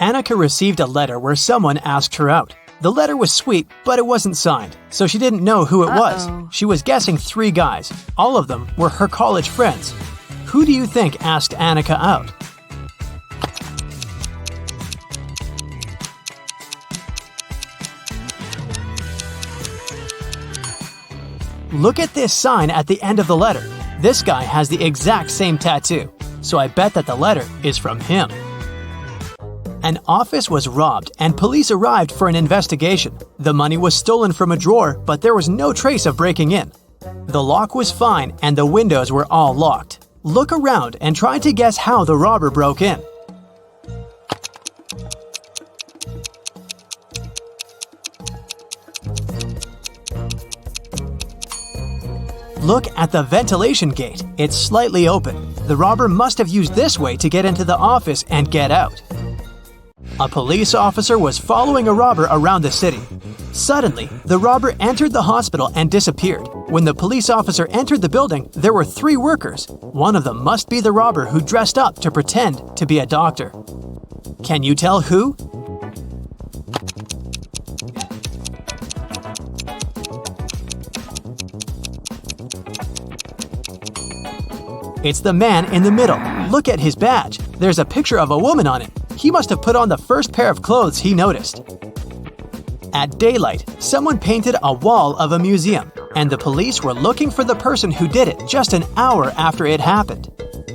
Annika received a letter where someone asked her out. The letter was sweet, but it wasn't signed, so she didn't know who it was. She was guessing 3 guys. All of them were her college friends. Who do you think asked Annika out? Look at this sign at the end of the letter. This guy has the exact same tattoo, so I bet that the letter is from him. An office was robbed and police arrived for an investigation. The money was stolen from a drawer, but there was no trace of breaking in. The lock was fine and the windows were all locked. Look around and try to guess how the robber broke in. Look at the ventilation gate. It's slightly open. The robber must have used this way to get into the office and get out. A police officer was following a robber around the city. Suddenly, the robber entered the hospital and disappeared. When the police officer entered the building, there were 3 workers. One of them must be the robber who dressed up to pretend to be a doctor. Can you tell who? It's the man in the middle. Look at his badge. There's a picture of a woman on it. He must have put on the first pair of clothes he noticed. At daylight, someone painted a wall of a museum, and the police were looking for the person who did it just an hour after it happened.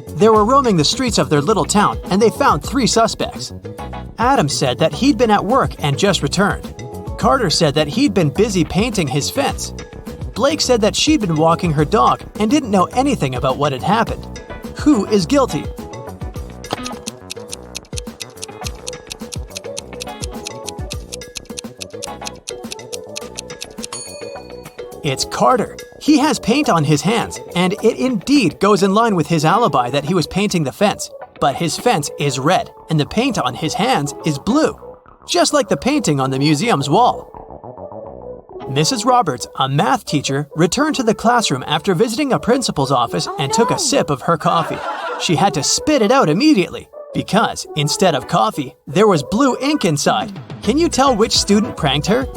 They were roaming the streets of their little town, and they found 3 suspects. Adam said that he'd been at work and just returned. Carter said that he'd been busy painting his fence. Blake said that she'd been walking her dog and didn't know anything about what had happened. Who is guilty? It's Carter. He has paint on his hands, and it indeed goes in line with his alibi that he was painting the fence. But his fence is red, and the paint on his hands is blue, just like the painting on the museum's wall. Mrs. Roberts, a math teacher, returned to the classroom after visiting a principal's office and took a sip of her coffee. She had to spit it out immediately because, instead of coffee, there was blue ink inside. Can you tell which student pranked her?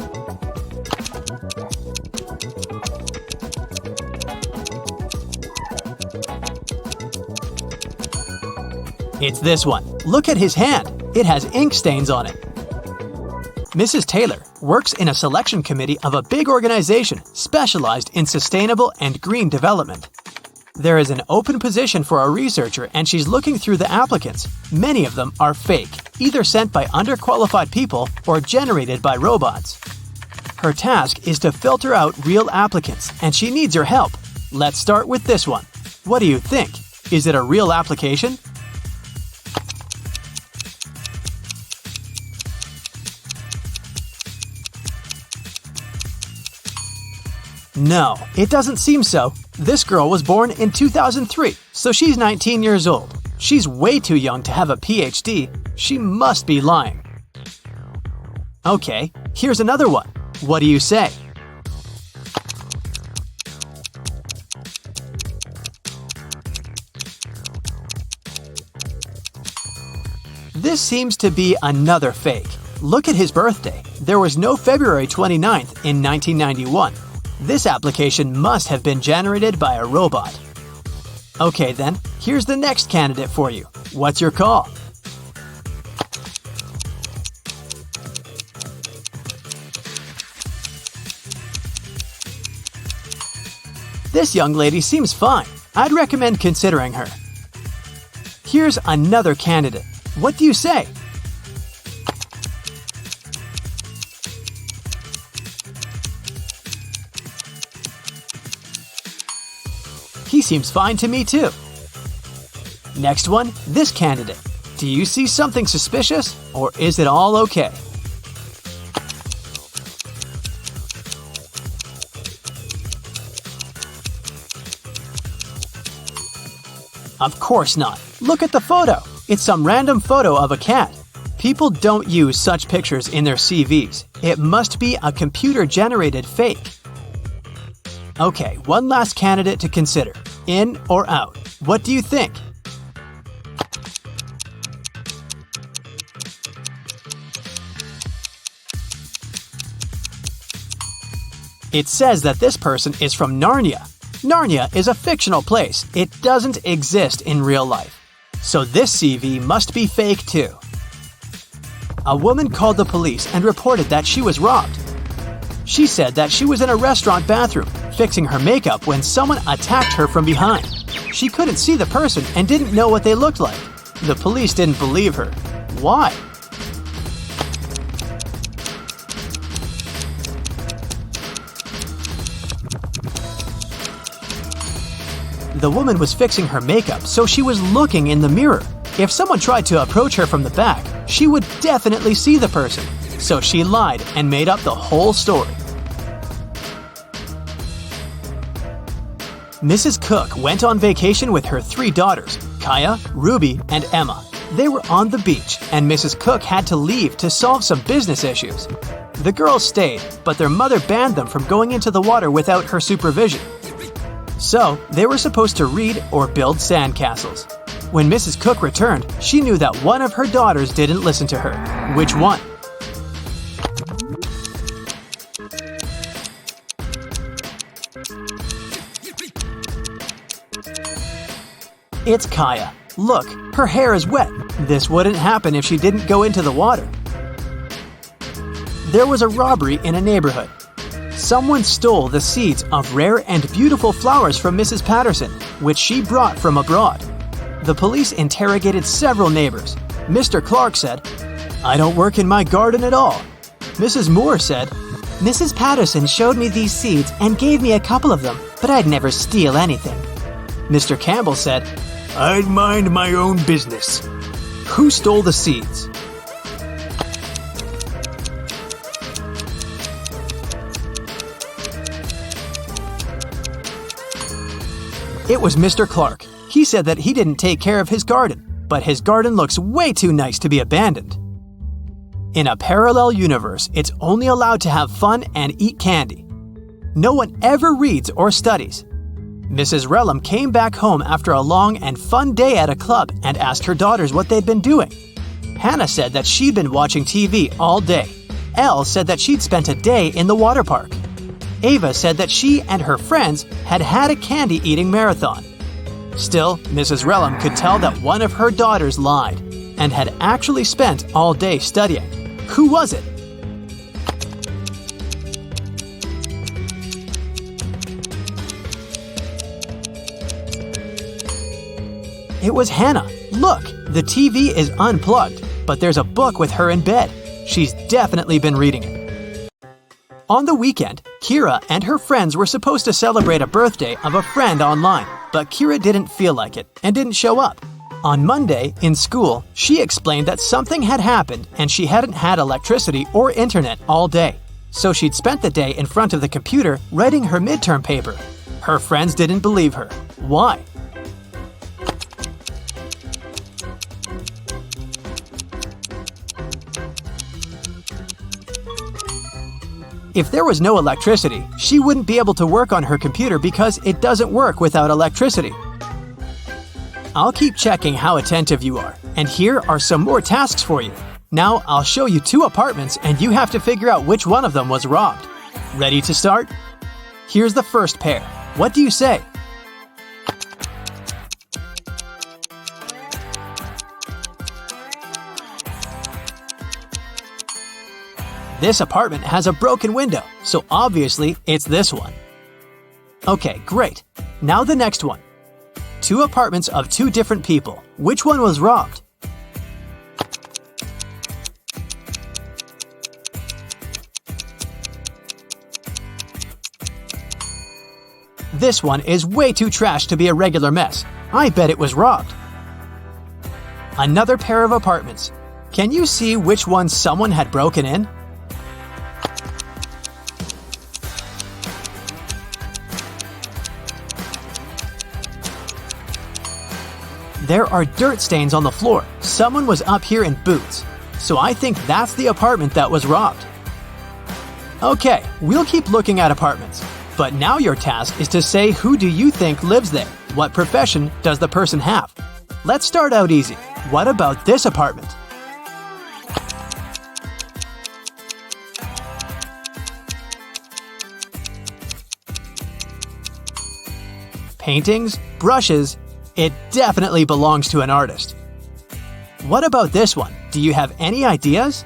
It's this one. Look at his hand. It has ink stains on it. Mrs. Taylor works in a selection committee of a big organization specialized in sustainable and green development. There is an open position for a researcher and she's looking through the applicants. Many of them are fake, either sent by underqualified people or generated by robots. Her task is to filter out real applicants and she needs your help. Let's start with this one. What do you think? Is it a real application? No, it doesn't seem so. This girl was born in 2003, so she's 19 years old. She's way too young to have a PhD. She must be lying. Okay, here's another one. What do you say? This seems to be another fake. Look at his birthday. There was no February 29th in 1991. This application must have been generated by a robot. Okay then, here's the next candidate for you. What's your call? This young lady seems fine. I'd recommend considering her. Here's another candidate. What do you say? He seems fine to me too. Next one, this candidate. Do you see something suspicious, or is it all okay? Of course not. Look at the photo. It's some random photo of a cat. People don't use such pictures in their CVs. It must be a computer-generated fake. Okay, one last candidate to consider. In or out? What do you think? It says that this person is from Narnia. Narnia is a fictional place. It doesn't exist in real life. So this CV must be fake too. A woman called the police and reported that she was robbed. She said that she was in a restaurant bathroom, fixing her makeup when someone attacked her from behind. She couldn't see the person and didn't know what they looked like. The police didn't believe her. Why? The woman was fixing her makeup, so she was looking in the mirror. If someone tried to approach her from the back, she would definitely see the person. So she lied and made up the whole story. Mrs. Cook went on vacation with her 3 daughters, Kaya, Ruby, and Emma. They were on the beach, and Mrs. Cook had to leave to solve some business issues. The girls stayed, but their mother banned them from going into the water without her supervision. So, they were supposed to read or build sandcastles. When Mrs. Cook returned, she knew that one of her daughters didn't listen to her. Which one? It's Kaya. Look, her hair is wet. This wouldn't happen if she didn't go into the water. There was a robbery in a neighborhood. Someone stole the seeds of rare and beautiful flowers from Mrs. Patterson, which she brought from abroad. The police interrogated several neighbors. Mr. Clark said, "I don't work in my garden at all." Mrs. Moore said, "Mrs. Patterson showed me these seeds and gave me a couple of them, but I'd never steal anything." Mr. Campbell said, "I'd mind my own business." Who stole the seeds? It was Mr. Clark. He said that he didn't take care of his garden, but his garden looks way too nice to be abandoned. In a parallel universe, it's only allowed to have fun and eat candy. No one ever reads or studies. Mrs. Relham came back home after a long and fun day at a club and asked her daughters what they'd been doing. Hannah said that she'd been watching TV all day. Elle said that she'd spent a day in the water park. Ava said that she and her friends had had a candy-eating marathon. Still, Mrs. Relham could tell that one of her daughters lied and had actually spent all day studying. Who was it? It was Hannah. Look, the TV is unplugged, but there's a book with her in bed. She's definitely been reading it. On the weekend, Kira and her friends were supposed to celebrate a birthday of a friend online, but Kira didn't feel like it and didn't show up. On Monday, in school, she explained that something had happened and she hadn't had electricity or internet all day. So she'd spent the day in front of the computer writing her midterm paper. Her friends didn't believe her. Why? If there was no electricity, she wouldn't be able to work on her computer because it doesn't work without electricity. I'll keep checking how attentive you are, and here are some more tasks for you. Now I'll show you 2 apartments and you have to figure out which one of them was robbed. Ready to start? Here's the first pair. What do you say? This apartment has a broken window, so obviously it's this one. Okay, great. Now the next one. 2 apartments of 2 different people. Which one was robbed? This one is way too trash to be a regular mess. I bet it was robbed. Another pair of apartments. Can you see which one someone had broken in? There are dirt stains on the floor. Someone was up here in boots. So I think that's the apartment that was robbed. Okay, we'll keep looking at apartments. But now your task is to say who do you think lives there? What profession does the person have? Let's start out easy. What about this apartment? paintings, brushes. It definitely belongs to an artist. What about this one? Do you have any ideas?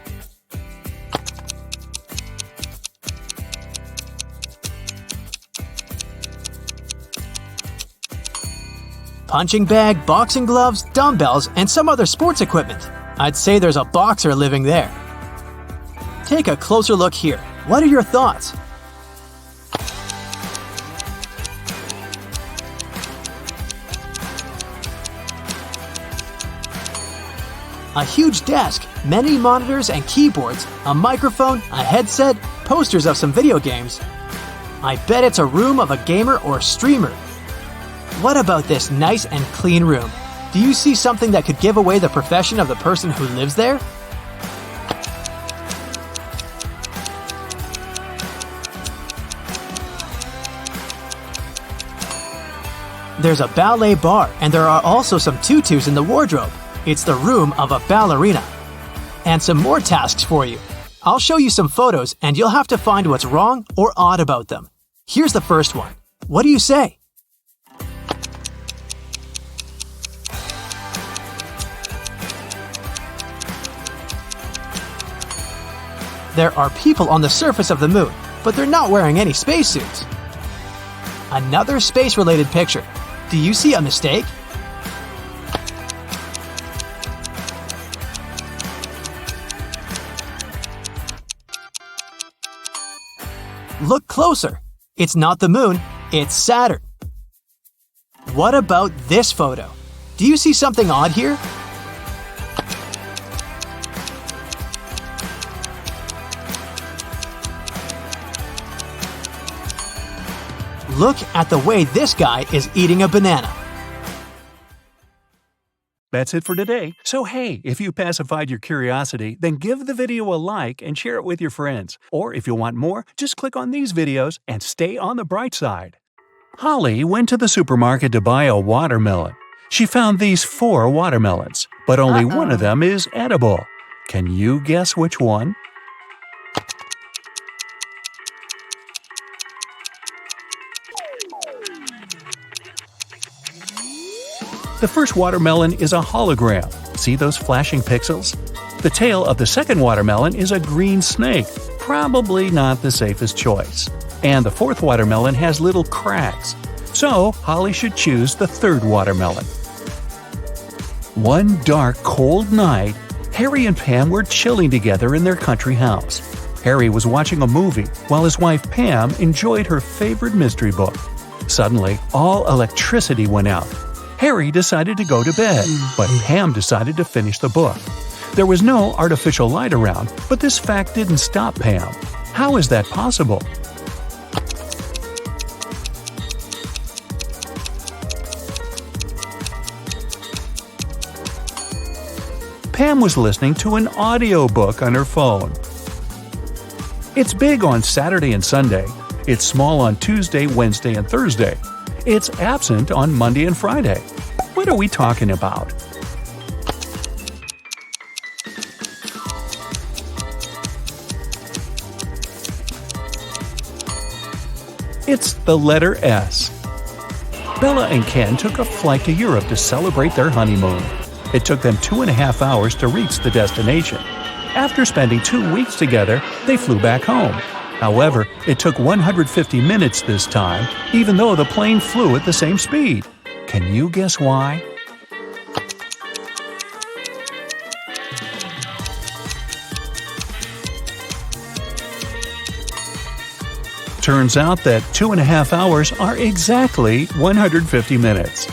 Punching bag, boxing gloves, dumbbells, and some other sports equipment. I'd say there's a boxer living there. Take a closer look here. What are your thoughts? A huge desk, many monitors and keyboards, a microphone, a headset, posters of some video games. I bet it's a room of a gamer or streamer. What about this nice and clean room? Do you see something that could give away the profession of the person who lives there? There's a ballet bar, and there are also some tutus in the wardrobe. It's the room of a ballerina. And some more tasks for you. I'll show you some photos, and you'll have to find what's wrong or odd about them. Here's the first one. What do you say? There are people on the surface of the moon, but they're not wearing any spacesuits. Another space-related picture. Do you see a mistake? Look closer. It's not the moon, it's Saturn. What about this photo? Do you see something odd here? Look at the way this guy is eating a banana. That's it for today. So hey, if you pacified your curiosity, then give the video a like and share it with your friends. Or if you want more, just click on these videos and stay on the bright side. Holly went to the supermarket to buy a watermelon. She found these 4 watermelons, but only one of them is edible. Can you guess which one? The first watermelon is a hologram. See those flashing pixels? The tail of the second watermelon is a green snake, probably not the safest choice. And the fourth watermelon has little cracks. So, Holly should choose the third watermelon. One dark, cold night, Harry and Pam were chilling together in their country house. Harry was watching a movie while his wife Pam enjoyed her favorite mystery book. Suddenly, all electricity went out. Harry decided to go to bed, but Pam decided to finish the book. There was no artificial light around, but this fact didn't stop Pam. How is that possible? Pam was listening to an audiobook on her phone. It's big on Saturday and Sunday. It's small on Tuesday, Wednesday, and Thursday. It's absent on Monday and Friday. What are we talking about? It's the letter S. Bella and Ken took a flight to Europe to celebrate their honeymoon. It took them 2.5 hours to reach the destination. After spending 2 weeks together, they flew back home. However, it took 150 minutes this time, even though the plane flew at the same speed. Can you guess why? Turns out that 2.5 hours are exactly 150 minutes.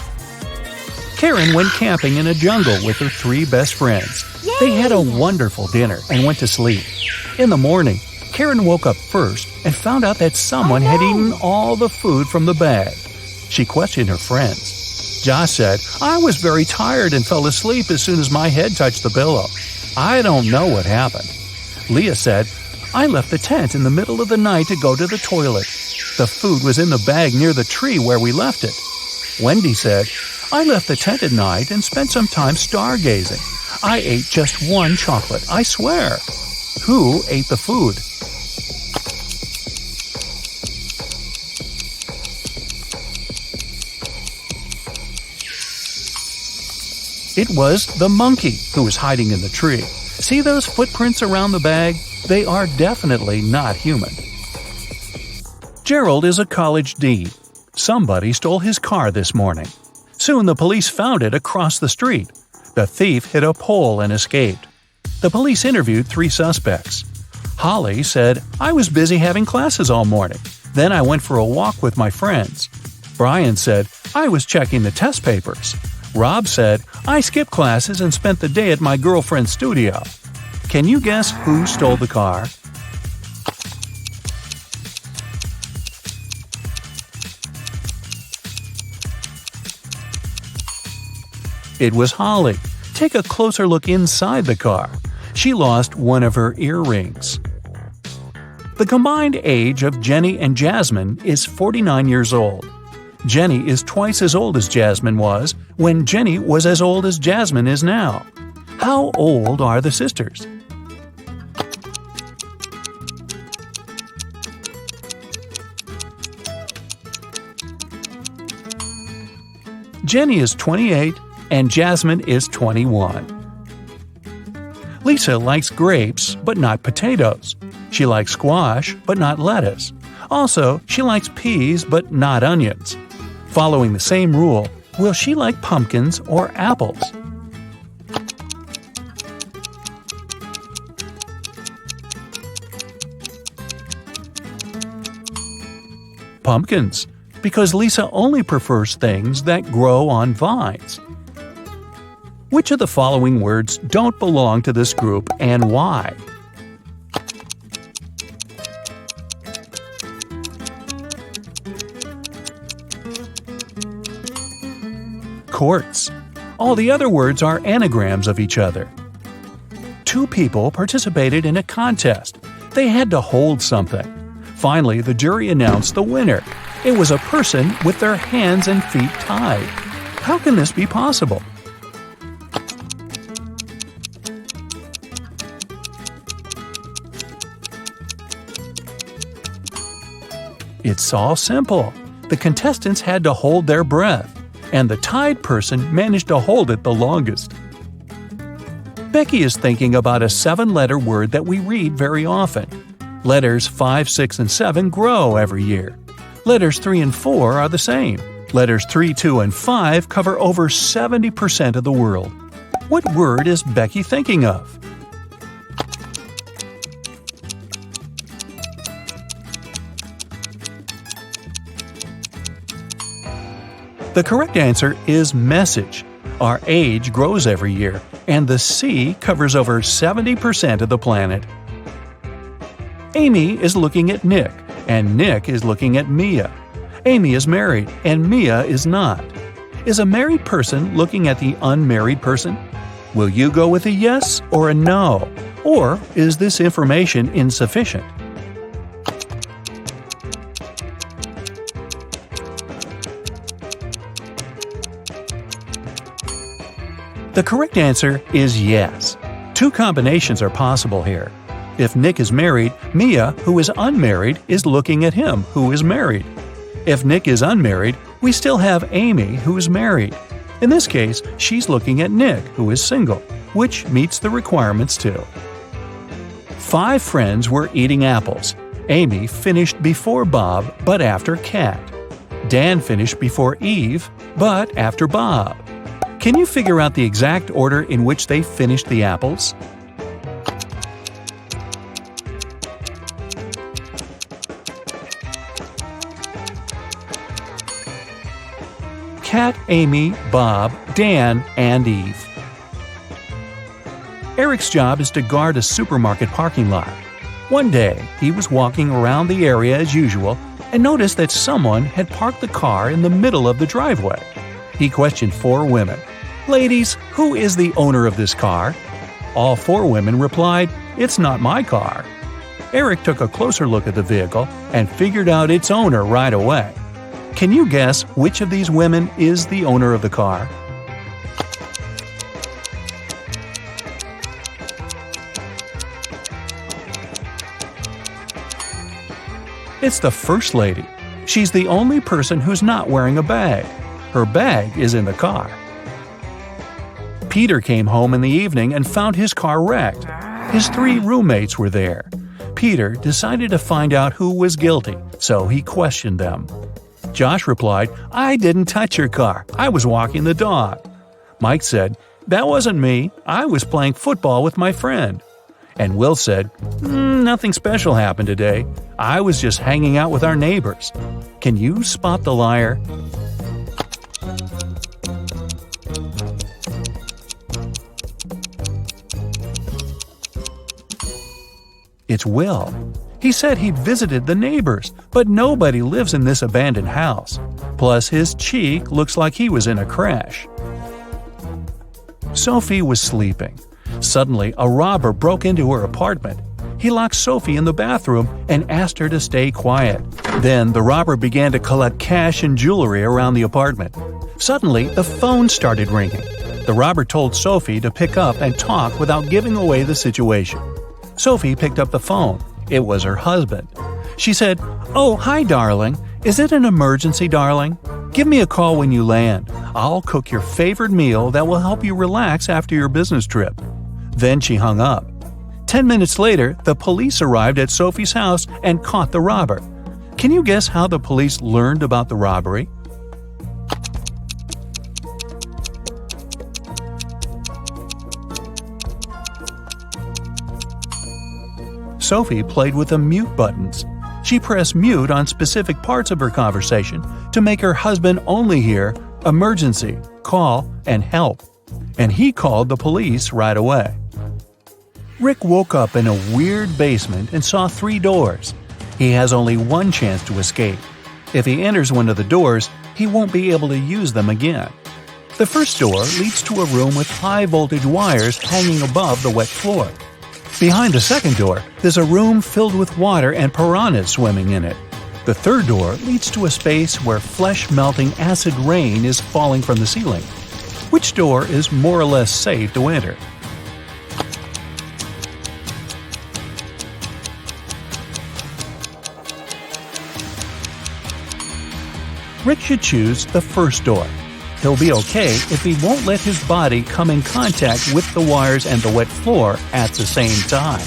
Karen went camping in a jungle with her 3 best friends. Yay! They had a wonderful dinner and went to sleep. In the morning, Karen woke up first and found out that someone had eaten all the food from the bag. She questioned her friends. Josh said, "I was very tired and fell asleep as soon as my head touched the pillow. I don't know what happened." Leah said, "I left the tent in the middle of the night to go to the toilet. The food was in the bag near the tree where we left it." Wendy said, "I left the tent at night and spent some time stargazing. I ate just 1 chocolate, I swear." Who ate the food? It was the monkey who was hiding in the tree. See those footprints around the bag? They are definitely not human. Gerald is a college dean. Somebody stole his car this morning. Soon the police found it across the street. The thief hit a pole and escaped. The police interviewed 3 suspects. Holly said, "I was busy having classes all morning. Then I went for a walk with my friends." Brian said, "I was checking the test papers." Rob said, "I skipped classes and spent the day at my girlfriend's studio." Can you guess who stole the car? It was Holly. Take a closer look inside the car. She lost one of her earrings. The combined age of Jenny and Jasmine is 49 years old. Jenny is twice as old as Jasmine was when Jenny was as old as Jasmine is now. How old are the sisters? Jenny is 28 and Jasmine is 21. Lisa likes grapes but not potatoes. She likes squash but not lettuce. Also, she likes peas but not onions. Following the same rule, will she like pumpkins or apples? Pumpkins, because Lisa only prefers things that grow on vines. Which of the following words don't belong to this group and why? Quartz. All the other words are anagrams of each other. 2 people participated in a contest. They had to hold something. Finally, the jury announced the winner. It was a person with their hands and feet tied. How can this be possible? It's all simple. The contestants had to hold their breath, and the tied person managed to hold it the longest. Becky is thinking about a 7-letter word that we read very often. Letters 5, 6, and 7 grow every year. Letters 3 and 4 are the same. Letters 3, 2, and 5 cover over 70% of the world. What word is Becky thinking of? The correct answer is message. Our age grows every year, and the C covers over 70% of the planet. Amy is looking at Nick, and Nick is looking at Mia. Amy is married, and Mia is not. Is a married person looking at the unmarried person? Will you go with a yes or a no? Or is this information insufficient? The correct answer is yes. 2 combinations are possible here. If Nick is married, Mia, who is unmarried, is looking at him, who is married. If Nick is unmarried, we still have Amy, who is married. In this case, she's looking at Nick, who is single, which meets the requirements too. 5 friends were eating apples. Amy finished before Bob, but after Kat. Dan finished before Eve, but after Bob. Can you figure out the exact order in which they finished the apples? Kat, Amy, Bob, Dan, and Eve. Eric's job is to guard a supermarket parking lot. One day, he was walking around the area as usual and noticed that someone had parked the car in the middle of the driveway. He questioned 4 women. "Ladies, who is the owner of this car?" All 4 women replied, "It's not my car." Eric took a closer look at the vehicle and figured out its owner right away. Can you guess which of these women is the owner of the car? It's the First Lady. She's the only person who's not wearing a bag. Her bag is in the car. Peter came home in the evening and found his car wrecked. His 3 roommates were there. Peter decided to find out who was guilty, so he questioned them. Josh replied, "I didn't touch your car. I was walking the dog." Mike said, "That wasn't me. I was playing football with my friend." And Will said, "Nothing special happened today. I was just hanging out with our neighbors." Can you spot the liar? It's Will. He said he'd visited the neighbors, but nobody lives in this abandoned house. Plus, his cheek looks like he was in a crash. Sophie was sleeping. Suddenly, a robber broke into her apartment. He locked Sophie in the bathroom and asked her to stay quiet. Then, the robber began to collect cash and jewelry around the apartment. Suddenly, the phone started ringing. The robber told Sophie to pick up and talk without giving away the situation. Sophie picked up the phone. It was her husband. She said, "Oh, hi, darling. Is it an emergency, darling? Give me a call when you land. I'll cook your favorite meal that will help you relax after your business trip." Then she hung up. 10 minutes later, the police arrived at Sophie's house and caught the robber. Can you guess how the police learned about the robbery? Sophie played with the mute buttons. She pressed mute on specific parts of her conversation to make her husband only hear "emergency," "call," and "help." And he called the police right away. Rick woke up in a weird basement and saw 3 doors. He has only one chance to escape. If he enters one of the doors, he won't be able to use them again. The first door leads to a room with high-voltage wires hanging above the wet floor. Behind the second door, there's a room filled with water and piranhas swimming in it. The third door leads to a space where flesh-melting acid rain is falling from the ceiling. Which door is more or less safe to enter? Rick should choose the first door. He'll be okay if he won't let his body come in contact with the wires and the wet floor at the same time.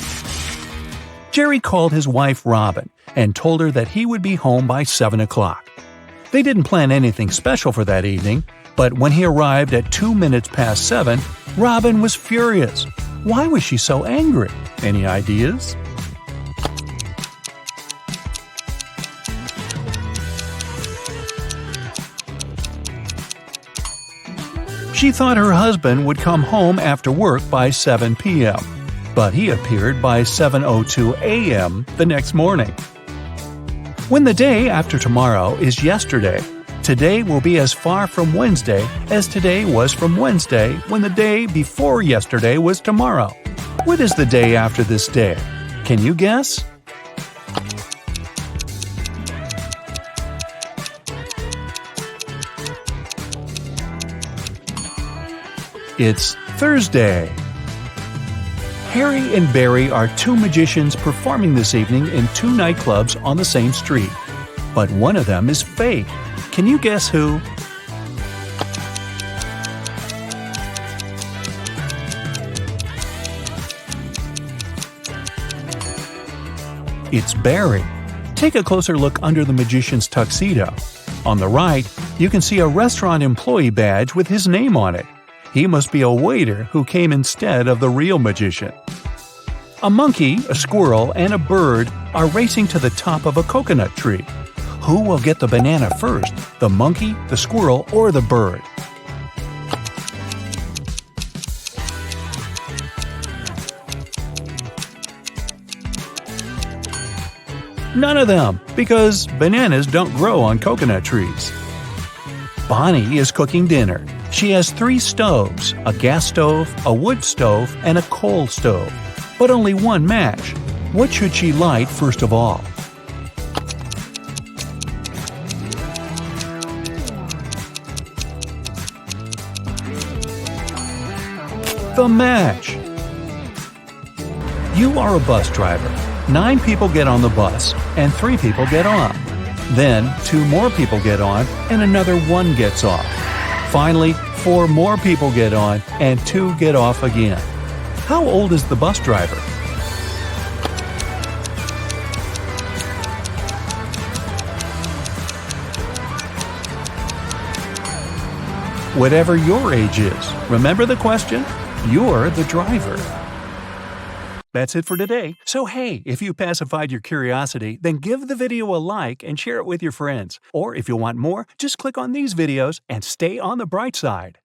Jerry called his wife Robin and told her that he would be home by 7 o'clock. They didn't plan anything special for that evening, but when he arrived at 2 minutes past 7, Robin was furious. Why was she so angry? Any ideas? She thought her husband would come home after work by 7 p.m., but he appeared by 7:02 a.m. the next morning. When the day after tomorrow is yesterday, today will be as far from Wednesday as today was from Wednesday when the day before yesterday was tomorrow. What is the day after this day? Can you guess? It's Thursday. Harry and Barry are 2 magicians performing this evening in 2 nightclubs on the same street. But one of them is fake. Can you guess who? It's Barry. Take a closer look under the magician's tuxedo. On the right, you can see a restaurant employee badge with his name on it. He must be a waiter who came instead of the real magician. A monkey, a squirrel, and a bird are racing to the top of a coconut tree. Who will get the banana first, the monkey, the squirrel, or the bird? None of them, because bananas don't grow on coconut trees. Bonnie is cooking dinner. She has 3 stoves, a gas stove, a wood stove, and a coal stove, but only one match. What should she light first of all? The match! You are a bus driver. 9 people get on the bus, and 3 people get on. Then 2 more people get on, and another 1 gets off. Finally, 4 more people get on and 2 get off again. How old is the bus driver? Whatever your age is, remember the question? You're the driver. That's it for today. So hey, if you pacified your curiosity, then give the video a like and share it with your friends. Or if you want more, just click on these videos and stay on the bright side.